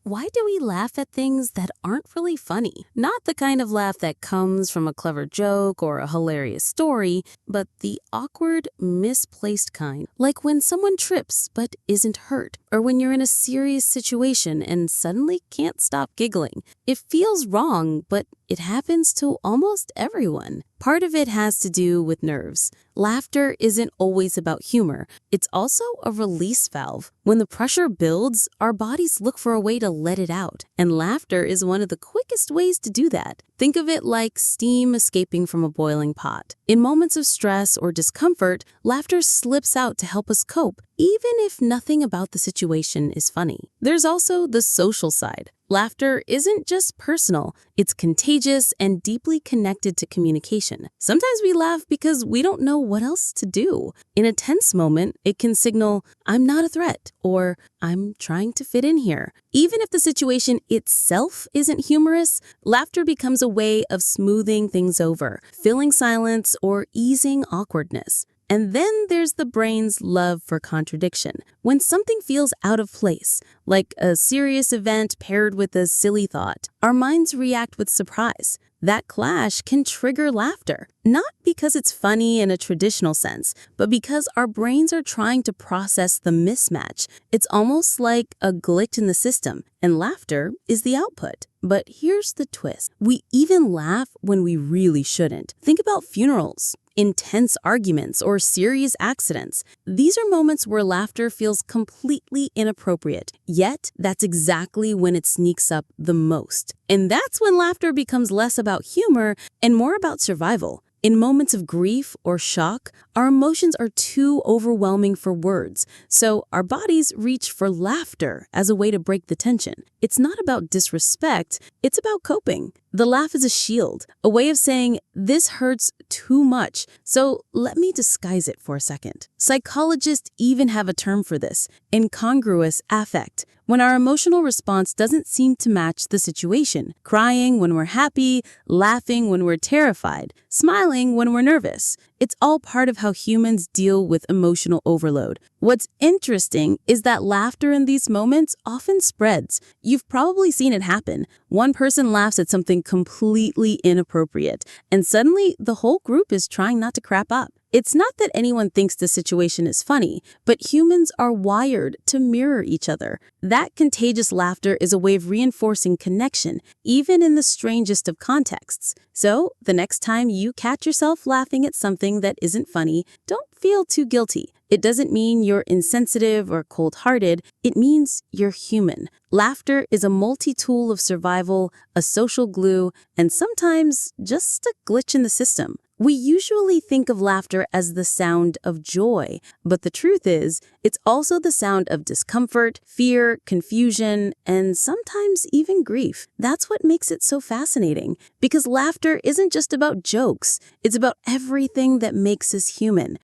Why do we laugh at things that aren't really funny? Not the kind of laugh that comes from a clever joke or a hilarious story, but the awkward, misplaced kind. Like when someone trips but isn't hurt, or when you're in a serious situation and suddenly can't stop giggling. It feels wrong, but it happens to almost everyone. Part of it has to do with nerves. Laughter isn't always about humor. It's also a release valve. When the pressure builds, our bodies look for a way to let it out, and laughter is one of the quickest ways to do that. Think of it like steam escaping from a boiling pot. In moments of stress or discomfort, laughter slips out to help us cope, even if nothing about the situation is funny. There's also the social side. Laughter isn't just personal, it's contagious and deeply connected to communication. Sometimes we laugh because we don't know what else to do. In a tense moment, it can signal, "I'm not a threat," or "I'm trying to fit in here." Even if the situation itself isn't humorous, laughter becomes a way of smoothing things over, filling silence or easing awkwardness. And then there's the brain's love for contradiction. When something feels out of place, like a serious event paired with a silly thought, our minds react with surprise. That clash can trigger laughter, not because it's funny in a traditional sense, but because our brains are trying to process the mismatch. It's almost like a glitch in the system, and laughter is the output. But here's the twist. We even laugh when we really shouldn't. Think about funerals, intense arguments, or serious accidents. These are moments where laughter feels completely inappropriate, yet that's exactly when it sneaks up the most. And that's when laughter becomes less about humor and more about survival. In moments of grief or shock, our emotions are too overwhelming for words, so our bodies reach for laughter as a way to break the tension. It's not about disrespect, it's about coping. The laugh is a shield, a way of saying, "This hurts too much, so let me disguise it for a second." Psychologists even have a term for this, incongruous affect, when our emotional response doesn't seem to match the situation. Crying when we're happy, laughing when we're terrified, smiling when we're nervous. It's all part of how humans deal with emotional overload. What's interesting is that laughter in these moments often spreads. You've probably seen it happen. One person laughs at something completely inappropriate, and suddenly the whole group is trying not to crap up. It's not that anyone thinks the situation is funny, but humans are wired to mirror each other. That contagious laughter is a way of reinforcing connection, even in the strangest of contexts. So, the next time you catch yourself laughing at something that isn't funny, don't feel too guilty. It doesn't mean you're insensitive or cold-hearted. It means you're human. Laughter is a multi-tool of survival, a social glue, and sometimes just a glitch in the system. We usually think of laughter as the sound of joy, but the truth is, it's also the sound of discomfort, fear, confusion, and sometimes even grief. That's what makes it so fascinating, because laughter isn't just about jokes. It's about everything that makes us human.